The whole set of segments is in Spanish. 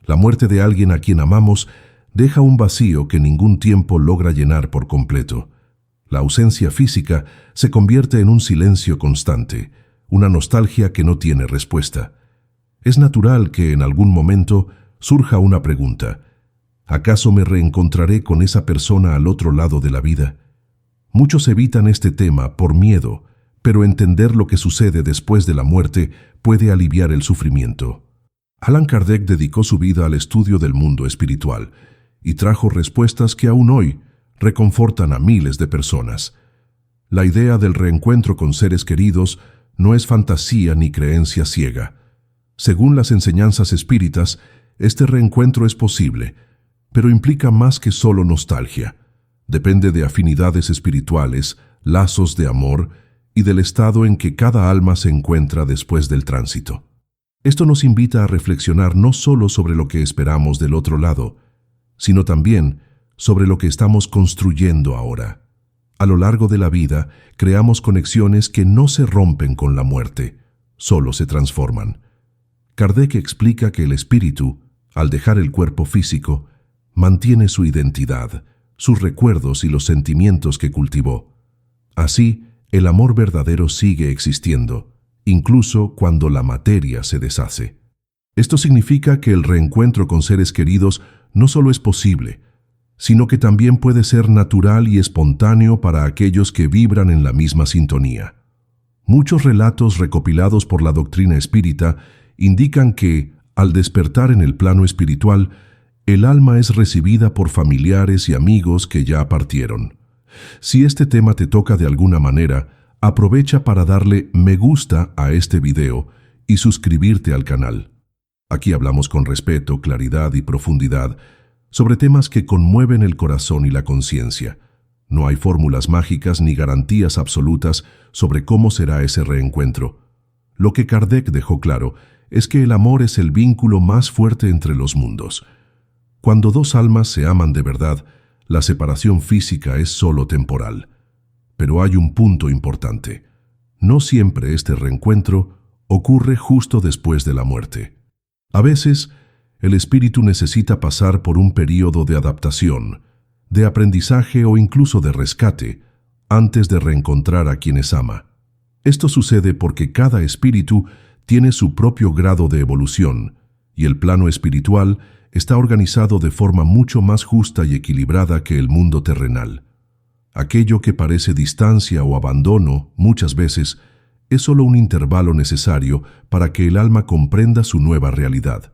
La muerte de alguien a quien amamos deja un vacío que ningún tiempo logra llenar por completo. La ausencia física se convierte en un silencio constante, una nostalgia que no tiene respuesta. Es natural que en algún momento surja una pregunta: ¿acaso me reencontraré con esa persona al otro lado de la vida? Muchos evitan este tema por miedo, pero entender lo que sucede después de la muerte puede aliviar el sufrimiento. Allan Kardec dedicó su vida al estudio del mundo espiritual y trajo respuestas que aún hoy reconfortan a miles de personas. La idea del reencuentro con seres queridos no es fantasía ni creencia ciega. Según las enseñanzas espíritas, este reencuentro es posible, pero implica más que solo nostalgia. Depende de afinidades espirituales, lazos de amor y del estado en que cada alma se encuentra después del tránsito. Esto nos invita a reflexionar no solo sobre lo que esperamos del otro lado, sino también sobre lo que estamos construyendo ahora. A lo largo de la vida, creamos conexiones que no se rompen con la muerte, solo se transforman. Kardec explica que el espíritu, al dejar el cuerpo físico, mantiene su identidad, sus recuerdos y los sentimientos que cultivó. Así, el amor verdadero sigue existiendo, incluso cuando la materia se deshace. Esto significa que el reencuentro con seres queridos no solo es posible, sino que también puede ser natural y espontáneo para aquellos que vibran en la misma sintonía. Muchos relatos recopilados por la doctrina espírita indican que, al despertar en el plano espiritual, el alma es recibida por familiares y amigos que ya partieron. Si este tema te toca de alguna manera, aprovecha para darle me gusta a este video y suscribirte al canal. Aquí hablamos con respeto, claridad y profundidad sobre temas que conmueven el corazón y la conciencia. No hay fórmulas mágicas ni garantías absolutas sobre cómo será ese reencuentro. Lo que Kardec dejó claro es que el amor es el vínculo más fuerte entre los mundos. Cuando dos almas se aman de verdad, la separación física es solo temporal. Pero hay un punto importante. No siempre este reencuentro ocurre justo después de la muerte. A veces, el espíritu necesita pasar por un período de adaptación, de aprendizaje o incluso de rescate, antes de reencontrar a quienes ama. Esto sucede porque cada espíritu tiene su propio grado de evolución, y el plano espiritual está organizado de forma mucho más justa y equilibrada que el mundo terrenal. Aquello que parece distancia o abandono, muchas veces, es solo un intervalo necesario para que el alma comprenda su nueva realidad.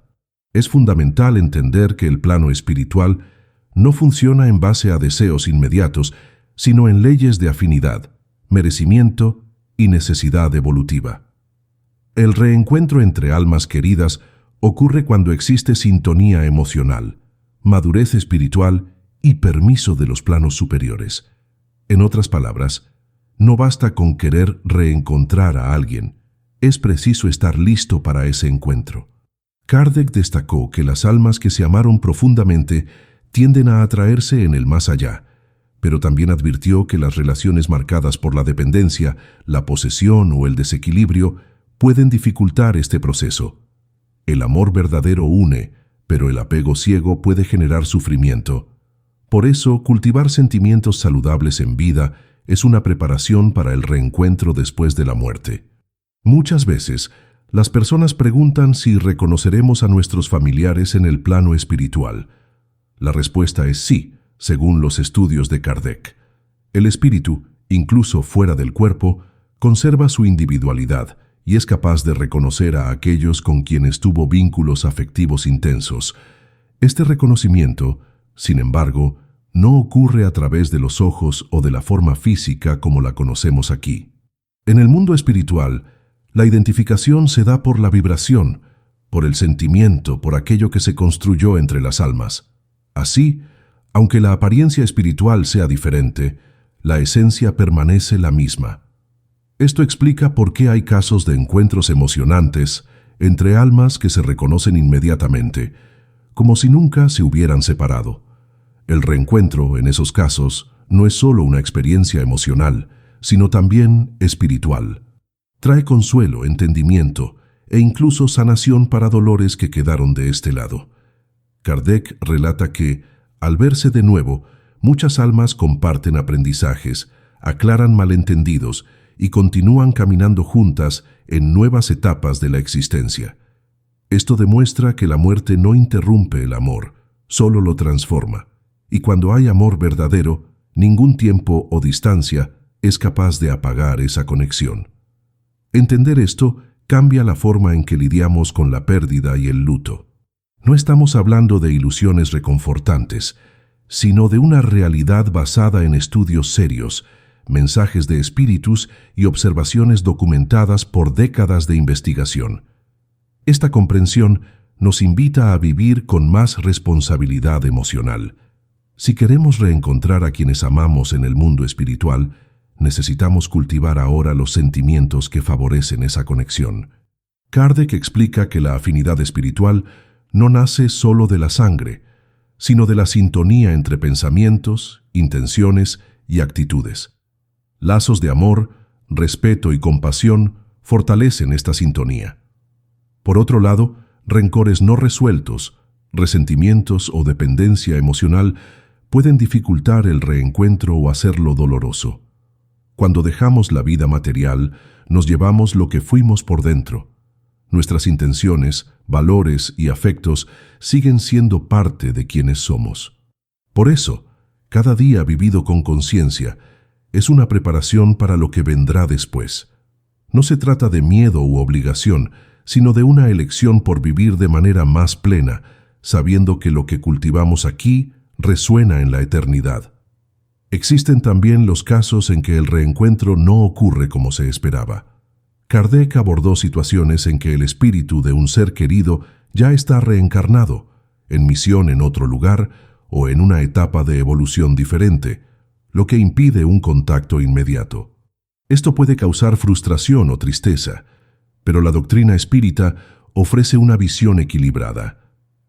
Es fundamental entender que el plano espiritual no funciona en base a deseos inmediatos, sino en leyes de afinidad, merecimiento y necesidad evolutiva. El reencuentro entre almas queridas ocurre cuando existe sintonía emocional, madurez espiritual y permiso de los planos superiores. En otras palabras, no basta con querer reencontrar a alguien, es preciso estar listo para ese encuentro. Kardec destacó que las almas que se amaron profundamente tienden a atraerse en el más allá, pero también advirtió que las relaciones marcadas por la dependencia, la posesión o el desequilibrio pueden dificultar este proceso. El amor verdadero une, pero el apego ciego puede generar sufrimiento. Por eso, cultivar sentimientos saludables en vida es una preparación para el reencuentro después de la muerte. Muchas veces, las personas preguntan si reconoceremos a nuestros familiares en el plano espiritual. La respuesta es sí, según los estudios de Kardec. El espíritu, incluso fuera del cuerpo, conserva su individualidad y es capaz de reconocer a aquellos con quienes tuvo vínculos afectivos intensos. Este reconocimiento, sin embargo, no ocurre a través de los ojos o de la forma física como la conocemos aquí. En el mundo espiritual, la identificación se da por la vibración, por el sentimiento, por aquello que se construyó entre las almas. Así, aunque la apariencia espiritual sea diferente, la esencia permanece la misma. Esto explica por qué hay casos de encuentros emocionantes entre almas que se reconocen inmediatamente, como si nunca se hubieran separado. El reencuentro, en esos casos, no es solo una experiencia emocional, sino también espiritual. Trae consuelo, entendimiento e incluso sanación para dolores que quedaron de este lado. Kardec relata que, al verse de nuevo, muchas almas comparten aprendizajes, aclaran malentendidos y continúan caminando juntas en nuevas etapas de la existencia. Esto demuestra que la muerte no interrumpe el amor, solo lo transforma. Y cuando hay amor verdadero, ningún tiempo o distancia es capaz de apagar esa conexión. Entender esto cambia la forma en que lidiamos con la pérdida y el luto. No estamos hablando de ilusiones reconfortantes, sino de una realidad basada en estudios serios, mensajes de espíritus y observaciones documentadas por décadas de investigación. Esta comprensión nos invita a vivir con más responsabilidad emocional. Si queremos reencontrar a quienes amamos en el mundo espiritual, necesitamos cultivar ahora los sentimientos que favorecen esa conexión. Kardec explica que la afinidad espiritual no nace solo de la sangre, sino de la sintonía entre pensamientos, intenciones y actitudes. Lazos de amor, respeto y compasión fortalecen esta sintonía. Por otro lado, rencores no resueltos, resentimientos o dependencia emocional pueden dificultar el reencuentro o hacerlo doloroso. Cuando dejamos la vida material, nos llevamos lo que fuimos por dentro. Nuestras intenciones, valores y afectos siguen siendo parte de quienes somos. Por eso, cada día vivido con conciencia es una preparación para lo que vendrá después. No se trata de miedo u obligación, sino de una elección por vivir de manera más plena, sabiendo que lo que cultivamos aquí resuena en la eternidad. Existen también los casos en que el reencuentro no ocurre como se esperaba. Kardec abordó situaciones en que el espíritu de un ser querido ya está reencarnado, en misión en otro lugar o en una etapa de evolución diferente, lo que impide un contacto inmediato. Esto puede causar frustración o tristeza, pero la doctrina espírita ofrece una visión equilibrada.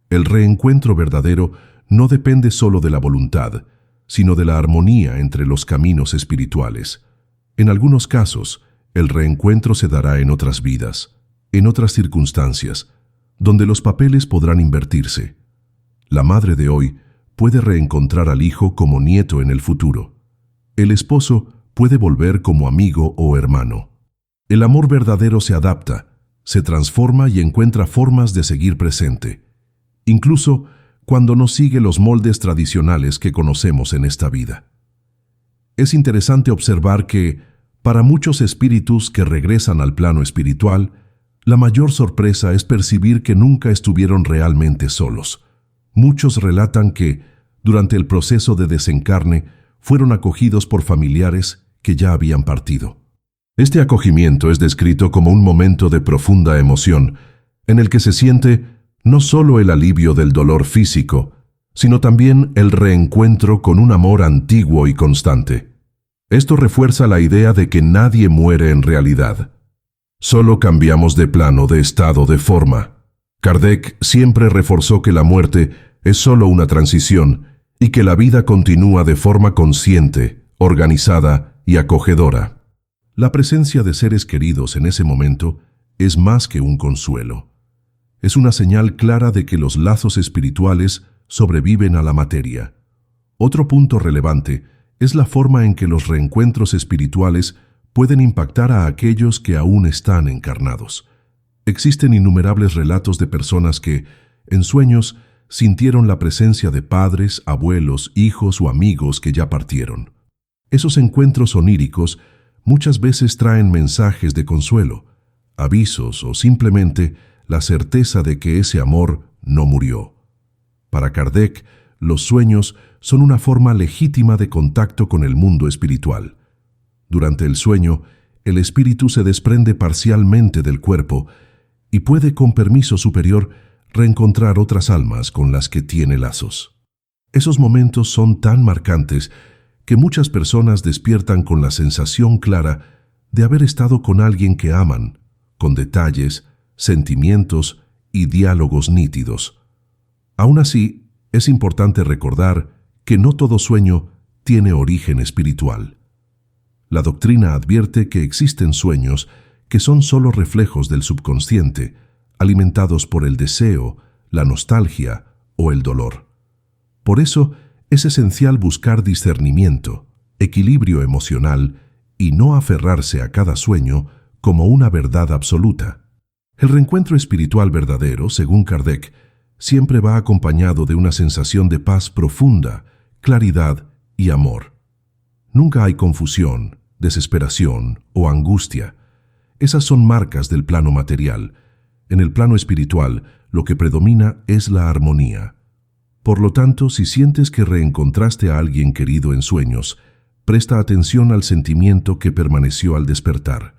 El reencuentro verdadero no depende solo de la voluntad, sino de la armonía entre los caminos espirituales. En algunos casos, el reencuentro se dará en otras vidas, en otras circunstancias, donde los papeles podrán invertirse. La madre de hoy puede reencontrar al hijo como nieto en el futuro. El esposo puede volver como amigo o hermano. El amor verdadero se adapta, se transforma y encuentra formas de seguir presente, incluso cuando no sigue los moldes tradicionales que conocemos en esta vida. Es interesante observar que, para muchos espíritus que regresan al plano espiritual, la mayor sorpresa es percibir que nunca estuvieron realmente solos. Muchos relatan que, durante el proceso de desencarne, fueron acogidos por familiares que ya habían partido. Este acogimiento es descrito como un momento de profunda emoción, en el que se siente no solo el alivio del dolor físico, sino también el reencuentro con un amor antiguo y constante. Esto refuerza la idea de que nadie muere en realidad. Solo cambiamos de plano, de estado, de forma. Kardec siempre reforzó que la muerte es solo una transición y que la vida continúa de forma consciente, organizada y acogedora. La presencia de seres queridos en ese momento es más que un consuelo. Es una señal clara de que los lazos espirituales sobreviven a la materia. Otro punto relevante es la forma en que los reencuentros espirituales pueden impactar a aquellos que aún están encarnados. Existen innumerables relatos de personas que, en sueños, sintieron la presencia de padres, abuelos, hijos o amigos que ya partieron. Esos encuentros oníricos muchas veces traen mensajes de consuelo, avisos o simplemente la certeza de que ese amor no murió. Para Kardec, los sueños son una forma legítima de contacto con el mundo espiritual. Durante el sueño, el espíritu se desprende parcialmente del cuerpo y puede, con permiso superior, reencontrar otras almas con las que tiene lazos. Esos momentos son tan marcantes que muchas personas despiertan con la sensación clara de haber estado con alguien que aman, con detalles, sentimientos y diálogos nítidos. Aún así, es importante recordar que no todo sueño tiene origen espiritual. La doctrina advierte que existen sueños que son solo reflejos del subconsciente, alimentados por el deseo, la nostalgia o el dolor. Por eso es esencial buscar discernimiento, equilibrio emocional y no aferrarse a cada sueño como una verdad absoluta. El reencuentro espiritual verdadero, según Kardec, siempre va acompañado de una sensación de paz profunda, claridad y amor. Nunca hay confusión, desesperación o angustia. Esas son marcas del plano material. En el plano espiritual, lo que predomina es la armonía. Por lo tanto, si sientes que reencontraste a alguien querido en sueños, presta atención al sentimiento que permaneció al despertar.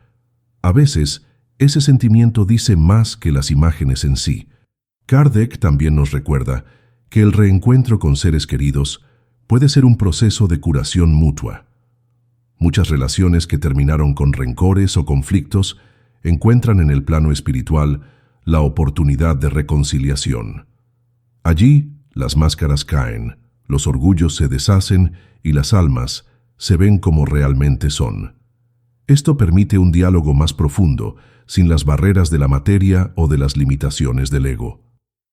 A veces, ese sentimiento dice más que las imágenes en sí. Kardec también nos recuerda que el reencuentro con seres queridos puede ser un proceso de curación mutua. Muchas relaciones que terminaron con rencores o conflictos encuentran en el plano espiritual la oportunidad de reconciliación. Allí, las máscaras caen, los orgullos se deshacen y las almas se ven como realmente son. Esto permite un diálogo más profundo, sin las barreras de la materia o de las limitaciones del ego.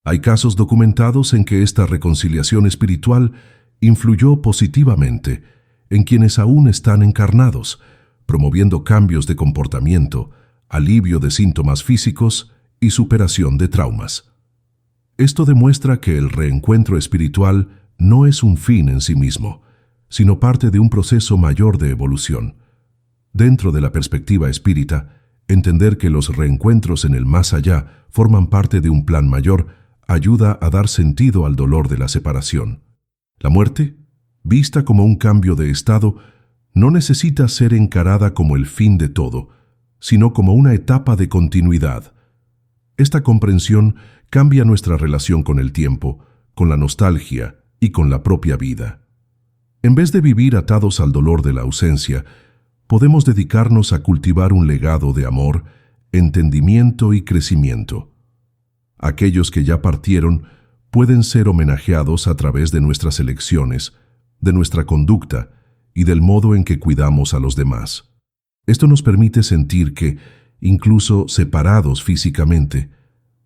Hay casos documentados en que esta reconciliación espiritual influyó positivamente en quienes aún están encarnados, promoviendo cambios de comportamiento, alivio de síntomas físicos y superación de traumas. Esto demuestra que el reencuentro espiritual no es un fin en sí mismo, sino parte de un proceso mayor de evolución. Dentro de la perspectiva espírita, entender que los reencuentros en el más allá forman parte de un plan mayor ayuda a dar sentido al dolor de la separación. La muerte, vista como un cambio de estado, no necesita ser encarada como el fin de todo, sino como una etapa de continuidad. Esta comprensión cambia nuestra relación con el tiempo, con la nostalgia y con la propia vida. En vez de vivir atados al dolor de la ausencia, podemos dedicarnos a cultivar un legado de amor, entendimiento y crecimiento. Aquellos que ya partieron pueden ser homenajeados a través de nuestras elecciones, de nuestra conducta y del modo en que cuidamos a los demás. Esto nos permite sentir que, incluso separados físicamente,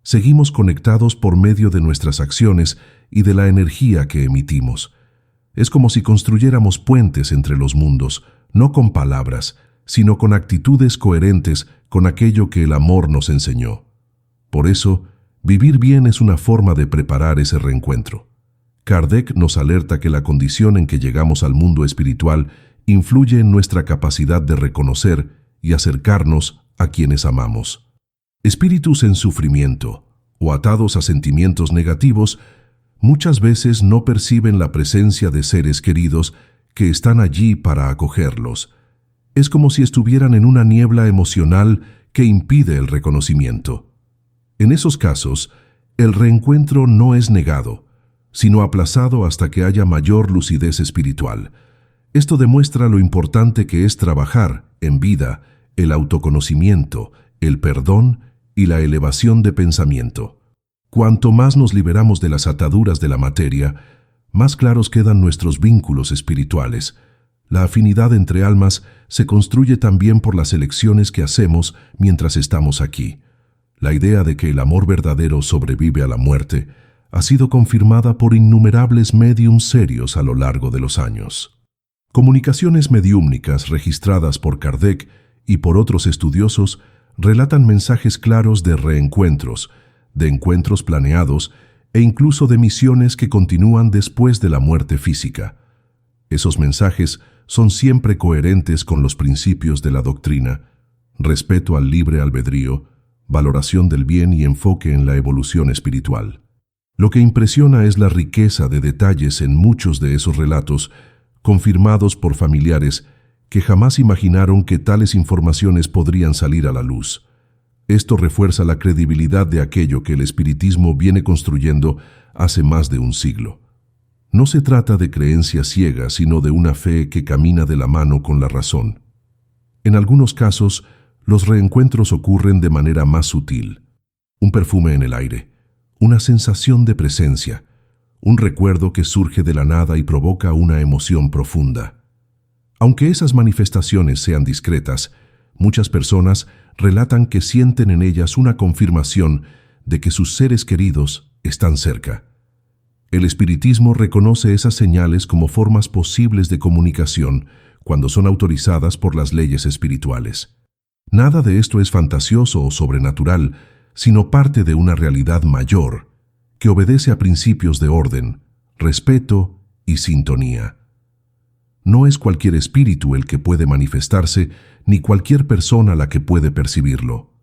seguimos conectados por medio de nuestras acciones y de la energía que emitimos. Es como si construyéramos puentes entre los mundos, no con palabras, sino con actitudes coherentes con aquello que el amor nos enseñó. Por eso, vivir bien es una forma de preparar ese reencuentro. Kardec nos alerta que la condición en que llegamos al mundo espiritual influye en nuestra capacidad de reconocer y acercarnos a quienes amamos. Espíritus en sufrimiento o atados a sentimientos negativos muchas veces no perciben la presencia de seres queridos que están allí para acogerlos. Es como si estuvieran en una niebla emocional que impide el reconocimiento. En esos casos, el reencuentro no es negado, sino aplazado hasta que haya mayor lucidez espiritual. Esto demuestra lo importante que es trabajar, en vida, el autoconocimiento, el perdón y la elevación de pensamiento. Cuanto más nos liberamos de las ataduras de la materia, más claros quedan nuestros vínculos espirituales. La afinidad entre almas se construye también por las elecciones que hacemos mientras estamos aquí. La idea de que el amor verdadero sobrevive a la muerte ha sido confirmada por innumerables médiums serios a lo largo de los años. Comunicaciones mediúmnicas registradas por Kardec y por otros estudiosos relatan mensajes claros de reencuentros, de encuentros planeados e incluso de misiones que continúan después de la muerte física. Esos mensajes son siempre coherentes con los principios de la doctrina: respeto al libre albedrío, valoración del bien y enfoque en la evolución espiritual. Lo que impresiona es la riqueza de detalles en muchos de esos relatos, confirmados por familiares que jamás imaginaron que tales informaciones podrían salir a la luz. Esto refuerza la credibilidad de aquello que el espiritismo viene construyendo hace más de un siglo. No se trata de creencias ciegas, sino de una fe que camina de la mano con la razón. En algunos casos, los reencuentros ocurren de manera más sutil. Un perfume en el aire, una sensación de presencia, un recuerdo que surge de la nada y provoca una emoción profunda. Aunque esas manifestaciones sean discretas, muchas personas relatan que sienten en ellas una confirmación de que sus seres queridos están cerca. El espiritismo reconoce esas señales como formas posibles de comunicación cuando son autorizadas por las leyes espirituales. Nada de esto es fantasioso o sobrenatural, sino parte de una realidad mayor, que obedece a principios de orden, respeto y sintonía. No es cualquier espíritu el que puede manifestarse, ni cualquier persona la que puede percibirlo.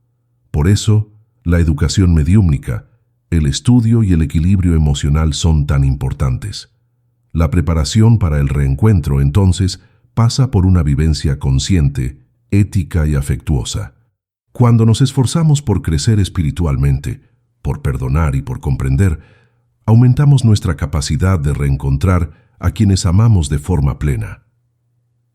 Por eso, la educación mediúmnica, el estudio y el equilibrio emocional son tan importantes. La preparación para el reencuentro, entonces, pasa por una vivencia consciente, ética y afectuosa. Cuando nos esforzamos por crecer espiritualmente, por perdonar y por comprender, aumentamos nuestra capacidad de reencontrar a quienes amamos de forma plena.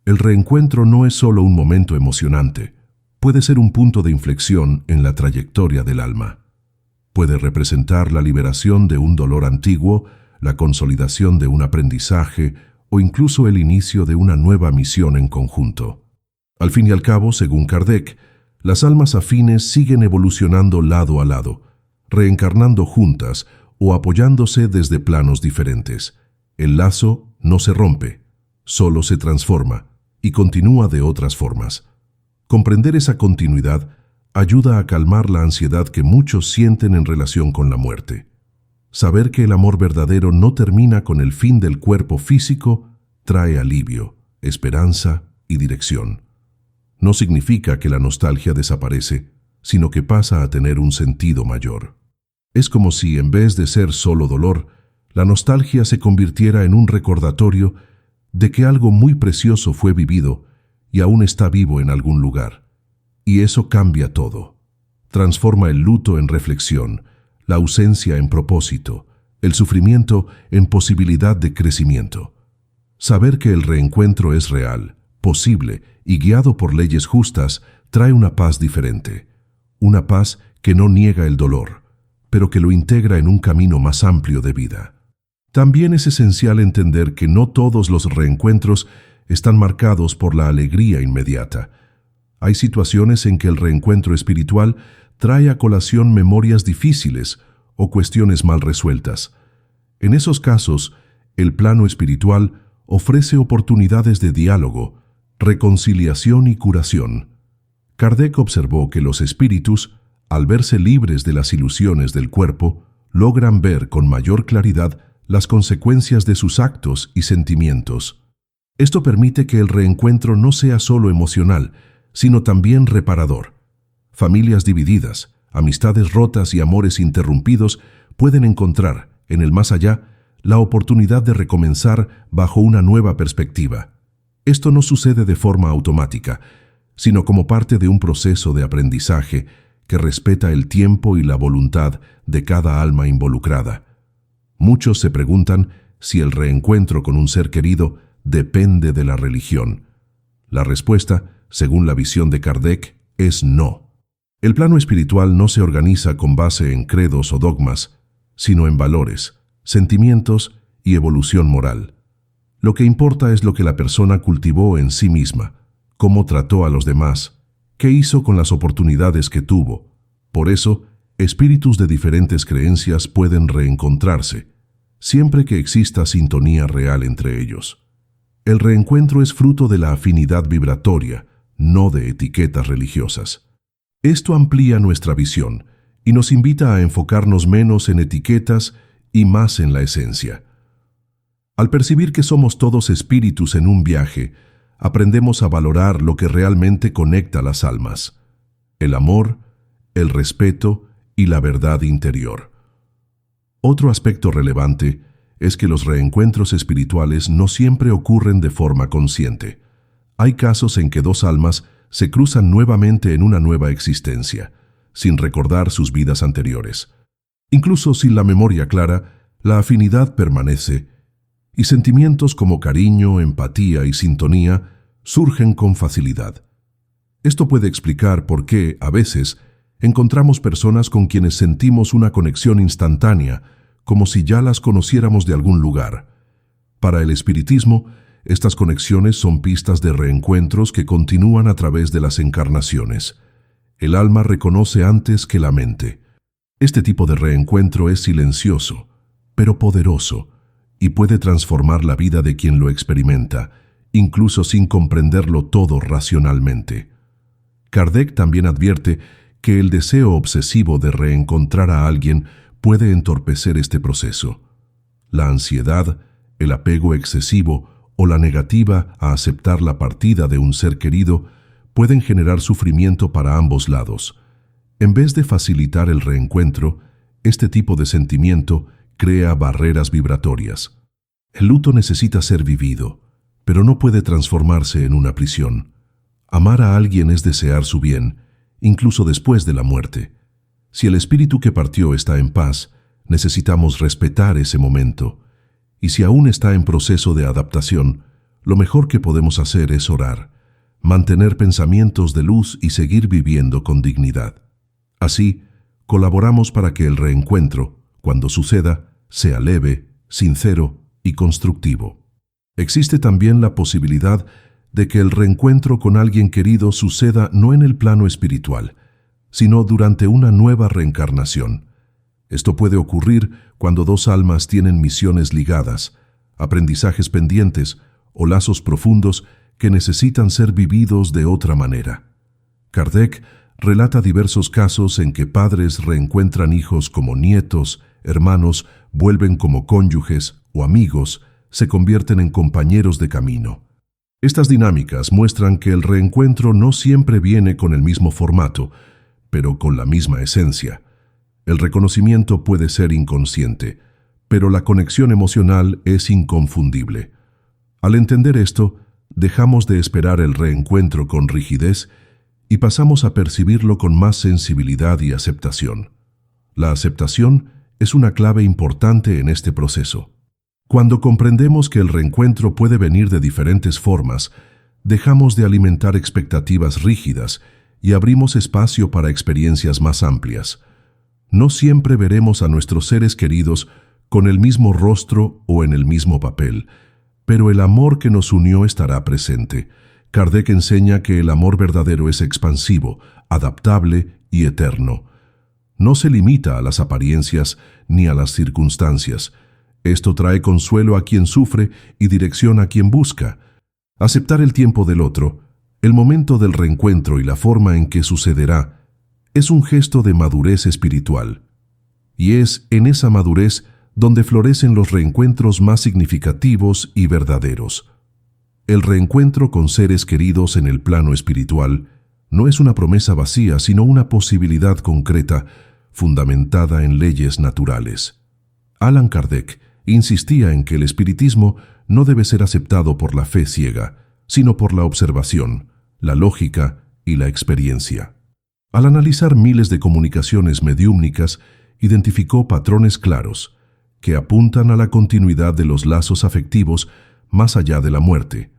El reencuentro no es solo un momento emocionante, puede ser un punto de inflexión en la trayectoria del alma. Puede representar la liberación de un dolor antiguo, la consolidación de un aprendizaje o incluso el inicio de una nueva misión en conjunto. Al fin y al cabo, según Kardec, las almas afines siguen evolucionando lado a lado, reencarnando juntas o apoyándose desde planos diferentes. El lazo no se rompe, solo se transforma y continúa de otras formas. Comprender esa continuidad ayuda a calmar la ansiedad que muchos sienten en relación con la muerte. Saber que el amor verdadero no termina con el fin del cuerpo físico trae alivio, esperanza y dirección. No significa que la nostalgia desaparece, sino que pasa a tener un sentido mayor. Es como si, en vez de ser solo dolor, la nostalgia se convirtiera en un recordatorio de que algo muy precioso fue vivido y aún está vivo en algún lugar. Y eso cambia todo. Transforma el luto en reflexión, la ausencia en propósito, el sufrimiento en posibilidad de crecimiento. Saber que el reencuentro es real, posible y guiado por leyes justas trae una paz diferente. Una paz que no niega el dolor, pero que lo integra en un camino más amplio de vida. También es esencial entender que no todos los reencuentros están marcados por la alegría inmediata. Hay situaciones en que el reencuentro espiritual trae a colación memorias difíciles o cuestiones mal resueltas. En esos casos, el plano espiritual ofrece oportunidades de diálogo, reconciliación y curación. Kardec observó que los espíritus, al verse libres de las ilusiones del cuerpo, logran ver con mayor claridad las consecuencias de sus actos y sentimientos. Esto permite que el reencuentro no sea solo emocional, sino también reparador. Familias divididas, amistades rotas y amores interrumpidos pueden encontrar, en el más allá, la oportunidad de recomenzar bajo una nueva perspectiva. Esto no sucede de forma automática, sino como parte de un proceso de aprendizaje que respeta el tiempo y la voluntad de cada alma involucrada. Muchos se preguntan si el reencuentro con un ser querido depende de la religión. La respuesta, según la visión de Kardec, es no. El plano espiritual no se organiza con base en credos o dogmas, sino en valores, sentimientos y evolución moral. Lo que importa es lo que la persona cultivó en sí misma, cómo trató a los demás, qué hizo con las oportunidades que tuvo. Por eso, espíritus de diferentes creencias pueden reencontrarse, siempre que exista sintonía real entre ellos. El reencuentro es fruto de la afinidad vibratoria, no de etiquetas religiosas. Esto amplía nuestra visión y nos invita a enfocarnos menos en etiquetas y más en la esencia. Al percibir que somos todos espíritus en un viaje, aprendemos a valorar lo que realmente conecta las almas: el amor, el respeto y la verdad interior. Otro aspecto relevante es que los reencuentros espirituales no siempre ocurren de forma consciente. Hay casos en que dos almas se cruzan nuevamente en una nueva existencia, sin recordar sus vidas anteriores. Incluso sin la memoria clara, la afinidad permanece, y sentimientos como cariño, empatía y sintonía surgen con facilidad. Esto puede explicar por qué, a veces, encontramos personas con quienes sentimos una conexión instantánea, como si ya las conociéramos de algún lugar. Para el espiritismo, estas conexiones son pistas de reencuentros que continúan a través de las encarnaciones. El alma reconoce antes que la mente. Este tipo de reencuentro es silencioso, pero poderoso, y puede transformar la vida de quien lo experimenta, incluso sin comprenderlo todo racionalmente. Kardec también advierte que el deseo obsesivo de reencontrar a alguien puede entorpecer este proceso. La ansiedad, el apego excesivo o la negativa a aceptar la partida de un ser querido pueden generar sufrimiento para ambos lados. En vez de facilitar el reencuentro, este tipo de sentimiento crea barreras vibratorias. El luto necesita ser vivido, pero no puede transformarse en una prisión. Amar a alguien es desear su bien, incluso después de la muerte. Si el espíritu que partió está en paz, necesitamos respetar ese momento. Y si aún está en proceso de adaptación, lo mejor que podemos hacer es orar, mantener pensamientos de luz y seguir viviendo con dignidad. Así, colaboramos para que el reencuentro, cuando suceda, sea leve, sincero y constructivo. Existe también la posibilidad de que el reencuentro con alguien querido suceda no en el plano espiritual, sino durante una nueva reencarnación. Esto puede ocurrir cuando dos almas tienen misiones ligadas, aprendizajes pendientes o lazos profundos que necesitan ser vividos de otra manera. Kardec relata diversos casos en que padres reencuentran hijos como nietos, hermanos, vuelven como cónyuges o amigos, se convierten en compañeros de camino. Estas dinámicas muestran que el reencuentro no siempre viene con el mismo formato, pero con la misma esencia. El reconocimiento puede ser inconsciente, pero la conexión emocional es inconfundible. Al entender esto, dejamos de esperar el reencuentro con rigidez y pasamos a percibirlo con más sensibilidad y aceptación. La aceptación es una clave importante en este proceso. Cuando comprendemos que el reencuentro puede venir de diferentes formas, dejamos de alimentar expectativas rígidas y abrimos espacio para experiencias más amplias. No siempre veremos a nuestros seres queridos con el mismo rostro o en el mismo papel, pero el amor que nos unió estará presente. Kardec enseña que el amor verdadero es expansivo, adaptable y eterno. No se limita a las apariencias ni a las circunstancias. Esto trae consuelo a quien sufre y dirección a quien busca. Aceptar el tiempo del otro, el momento del reencuentro y la forma en que sucederá, es un gesto de madurez espiritual. Y es en esa madurez donde florecen los reencuentros más significativos y verdaderos. El reencuentro con seres queridos en el plano espiritual no es una promesa vacía, sino una posibilidad concreta, fundamentada en leyes naturales. Allan Kardec insistía en que el espiritismo no debe ser aceptado por la fe ciega, sino por la observación, la lógica y la experiencia. Al analizar miles de comunicaciones mediúmnicas, identificó patrones claros que apuntan a la continuidad de los lazos afectivos más allá de la muerte.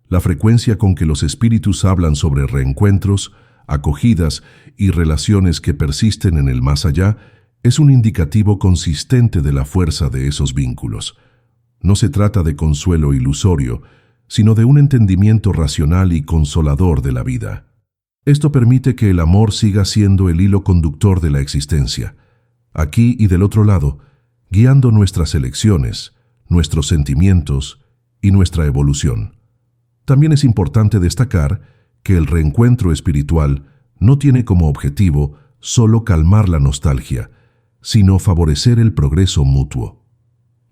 La frecuencia con que los espíritus hablan sobre reencuentros, acogidas y relaciones que persisten en el más allá es un indicativo consistente de la fuerza de esos vínculos. No se trata de consuelo ilusorio, sino de un entendimiento racional y consolador de la vida. Esto permite que el amor siga siendo el hilo conductor de la existencia, aquí y del otro lado, guiando nuestras elecciones, nuestros sentimientos y nuestra evolución. También es importante destacar que el reencuentro espiritual no tiene como objetivo solo calmar la nostalgia, sino favorecer el progreso mutuo.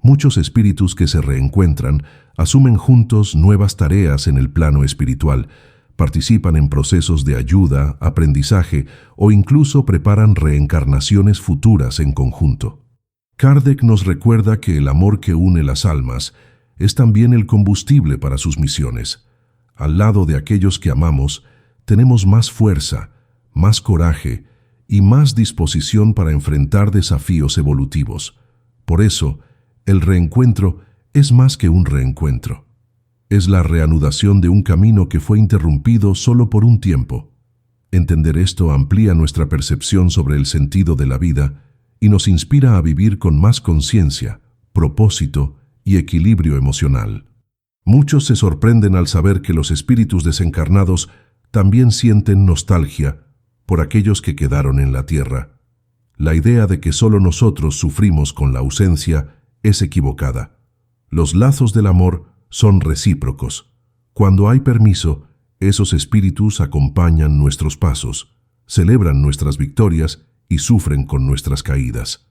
Muchos espíritus que se reencuentran asumen juntos nuevas tareas en el plano espiritual, participan en procesos de ayuda, aprendizaje o incluso preparan reencarnaciones futuras en conjunto. Kardec nos recuerda que el amor que une las almas es también el combustible para sus misiones. Al lado de aquellos que amamos, tenemos más fuerza, más coraje y más disposición para enfrentar desafíos evolutivos. Por eso, el reencuentro es más que un reencuentro. Es la reanudación de un camino que fue interrumpido solo por un tiempo. Entender esto amplía nuestra percepción sobre el sentido de la vida y nos inspira a vivir con más conciencia, propósito y equilibrio emocional. Muchos se sorprenden al saber que los espíritus desencarnados también sienten nostalgia por aquellos que quedaron en la tierra. La idea de que solo nosotros sufrimos con la ausencia es equivocada. Los lazos del amor son recíprocos. Cuando hay permiso, esos espíritus acompañan nuestros pasos, celebran nuestras victorias y sufren con nuestras caídas.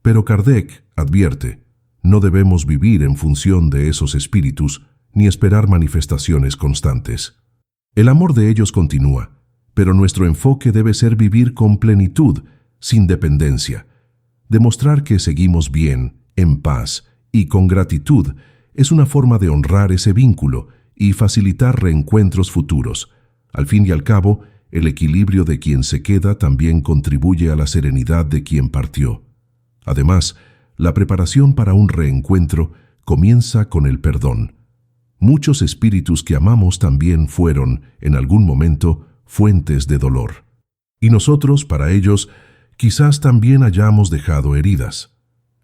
Pero Kardec advierte, no debemos vivir en función de esos espíritus ni esperar manifestaciones constantes. El amor de ellos continúa, pero nuestro enfoque debe ser vivir con plenitud, sin dependencia. Demostrar que seguimos bien, en paz y con gratitud es una forma de honrar ese vínculo y facilitar reencuentros futuros. Al fin y al cabo, el equilibrio de quien se queda también contribuye a la serenidad de quien partió. Además, la preparación para un reencuentro comienza con el perdón. Muchos espíritus que amamos también fueron, en algún momento, fuentes de dolor. Y nosotros, para ellos, quizás también hayamos dejado heridas.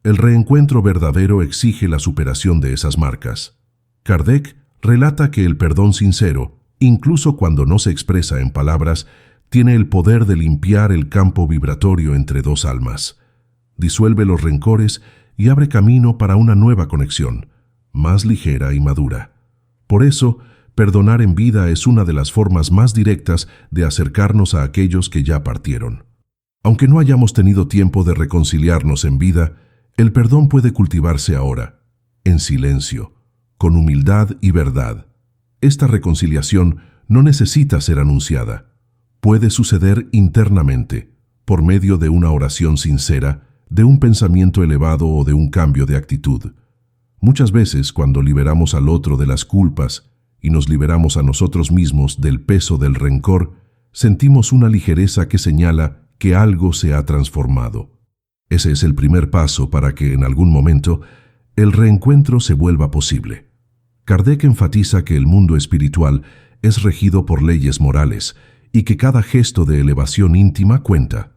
El reencuentro verdadero exige la superación de esas marcas. Kardec relata que el perdón sincero, incluso cuando no se expresa en palabras, tiene el poder de limpiar el campo vibratorio entre dos almas. Disuelve los rencores y abre camino para una nueva conexión, más ligera y madura. Por eso, perdonar en vida es una de las formas más directas de acercarnos a aquellos que ya partieron. Aunque no hayamos tenido tiempo de reconciliarnos en vida, el perdón puede cultivarse ahora, en silencio, con humildad y verdad. Esta reconciliación no necesita ser anunciada. Puede suceder internamente, por medio de una oración sincera, de un pensamiento elevado o de un cambio de actitud. Muchas veces, cuando liberamos al otro de las culpas y nos liberamos a nosotros mismos del peso del rencor, sentimos una ligereza que señala que algo se ha transformado. Ese es el primer paso para que, en algún momento, el reencuentro se vuelva posible. Kardec enfatiza que el mundo espiritual es regido por leyes morales y que cada gesto de elevación íntima cuenta.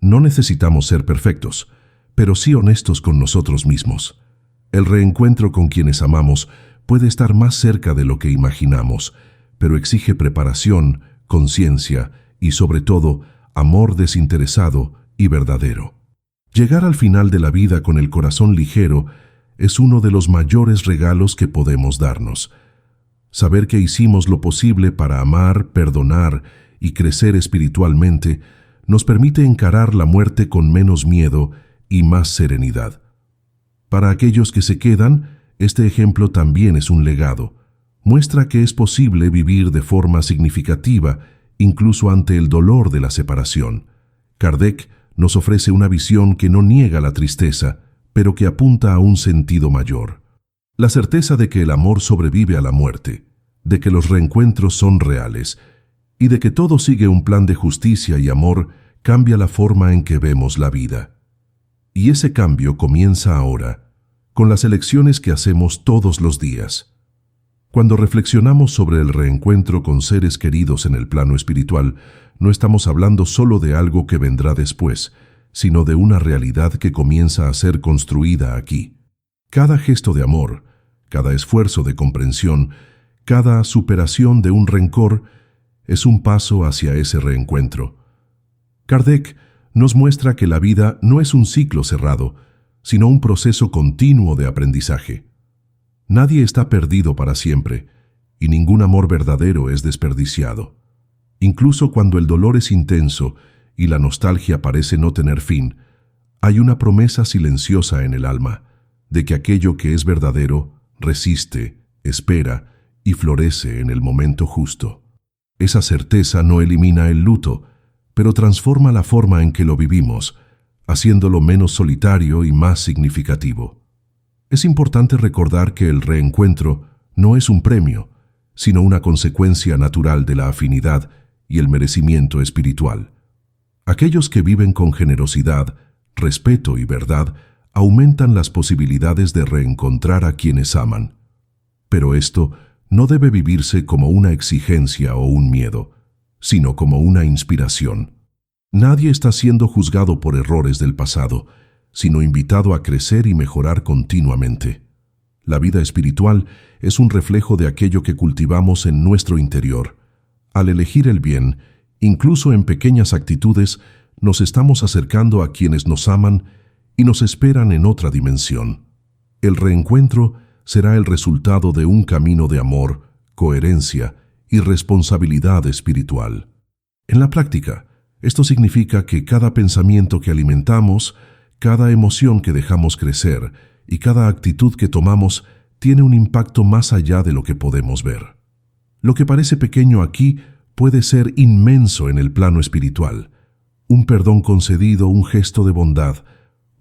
No necesitamos ser perfectos, pero sí honestos con nosotros mismos. El reencuentro con quienes amamos puede estar más cerca de lo que imaginamos, pero exige preparación, conciencia y, sobre todo, amor desinteresado y verdadero. Llegar al final de la vida con el corazón ligero es uno de los mayores regalos que podemos darnos. Saber que hicimos lo posible para amar, perdonar y crecer espiritualmente nos permite encarar la muerte con menos miedo y más serenidad. Para aquellos que se quedan, este ejemplo también es un legado. Muestra que es posible vivir de forma significativa, incluso ante el dolor de la separación. Kardec nos ofrece una visión que no niega la tristeza, pero que apunta a un sentido mayor. La certeza de que el amor sobrevive a la muerte, de que los reencuentros son reales y de que todo sigue un plan de justicia y amor cambia la forma en que vemos la vida. Y ese cambio comienza ahora, con las elecciones que hacemos todos los días. Cuando reflexionamos sobre el reencuentro con seres queridos en el plano espiritual, no estamos hablando solo de algo que vendrá después, sino de una realidad que comienza a ser construida aquí. Cada gesto de amor, cada esfuerzo de comprensión, cada superación de un rencor, es un paso hacia ese reencuentro. Kardec nos muestra que la vida no es un ciclo cerrado, sino un proceso continuo de aprendizaje. Nadie está perdido para siempre, y ningún amor verdadero es desperdiciado. Incluso cuando el dolor es intenso y la nostalgia parece no tener fin, hay una promesa silenciosa en el alma de que aquello que es verdadero resiste, espera y florece en el momento justo. Esa certeza no elimina el luto, pero transforma la forma en que lo vivimos, haciéndolo menos solitario y más significativo. Es importante recordar que el reencuentro no es un premio, sino una consecuencia natural de la afinidad y el merecimiento espiritual. Aquellos que viven con generosidad, respeto y verdad aumentan las posibilidades de reencontrar a quienes aman. Pero esto no debe vivirse como una exigencia o un miedo, sino como una inspiración. Nadie está siendo juzgado por errores del pasado, sino invitado a crecer y mejorar continuamente. La vida espiritual es un reflejo de aquello que cultivamos en nuestro interior. Al elegir el bien, incluso en pequeñas actitudes, nos estamos acercando a quienes nos aman y nos esperan en otra dimensión. El reencuentro será el resultado de un camino de amor, coherencia y responsabilidad espiritual. En la práctica, esto significa que cada pensamiento que alimentamos, cada emoción que dejamos crecer y cada actitud que tomamos tiene un impacto más allá de lo que podemos ver. Lo que parece pequeño aquí puede ser inmenso en el plano espiritual. Un perdón concedido, un gesto de bondad,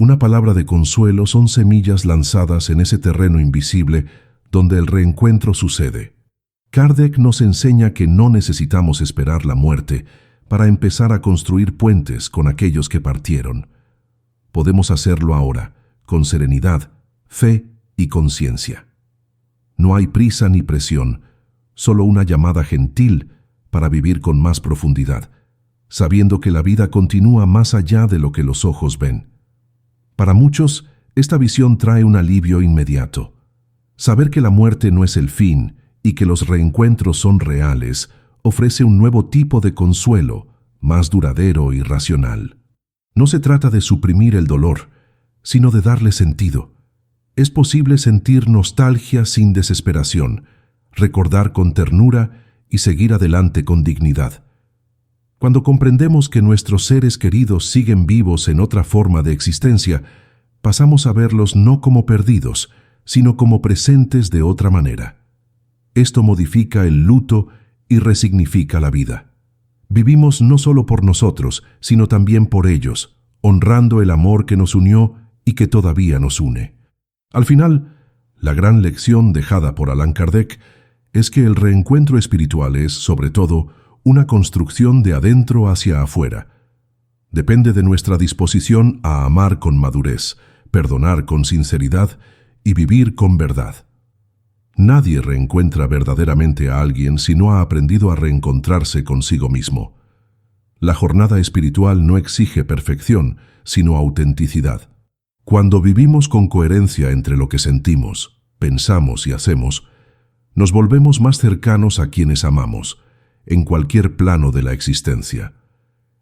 una palabra de consuelo son semillas lanzadas en ese terreno invisible donde el reencuentro sucede. Kardec nos enseña que no necesitamos esperar la muerte para empezar a construir puentes con aquellos que partieron. Podemos hacerlo ahora, con serenidad, fe y conciencia. No hay prisa ni presión, solo una llamada gentil para vivir con más profundidad, sabiendo que la vida continúa más allá de lo que los ojos ven. Para muchos, esta visión trae un alivio inmediato. Saber que la muerte no es el fin y que los reencuentros son reales ofrece un nuevo tipo de consuelo, más duradero y racional. No se trata de suprimir el dolor, sino de darle sentido. Es posible sentir nostalgia sin desesperación, recordar con ternura y seguir adelante con dignidad. Cuando comprendemos que nuestros seres queridos siguen vivos en otra forma de existencia, pasamos a verlos no como perdidos, sino como presentes de otra manera. Esto modifica el luto y resignifica la vida. Vivimos no solo por nosotros, sino también por ellos, honrando el amor que nos unió y que todavía nos une. Al final, la gran lección dejada por Allan Kardec es que el reencuentro espiritual es, sobre todo, una construcción de adentro hacia afuera. Depende de nuestra disposición a amar con madurez, perdonar con sinceridad y vivir con verdad. Nadie reencuentra verdaderamente a alguien si no ha aprendido a reencontrarse consigo mismo. La jornada espiritual no exige perfección, sino autenticidad. Cuando vivimos con coherencia entre lo que sentimos, pensamos y hacemos, nos volvemos más cercanos a quienes amamos, en cualquier plano de la existencia.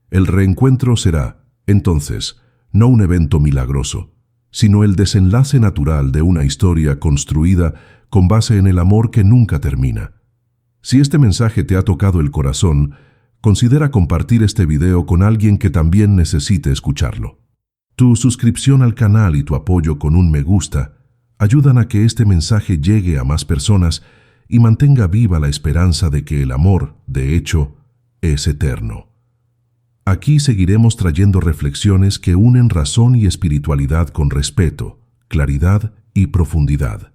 El reencuentro será, entonces, no un evento milagroso, sino el desenlace natural de una historia construida con base en el amor que nunca termina. Si este mensaje te ha tocado el corazón, considera compartir este video con alguien que también necesite escucharlo. Tu suscripción al canal y tu apoyo con un me gusta ayudan a que este mensaje llegue a más personas y mantenga viva la esperanza de que el amor, de hecho, es eterno. Aquí seguiremos trayendo reflexiones que unen razón y espiritualidad con respeto, claridad y profundidad.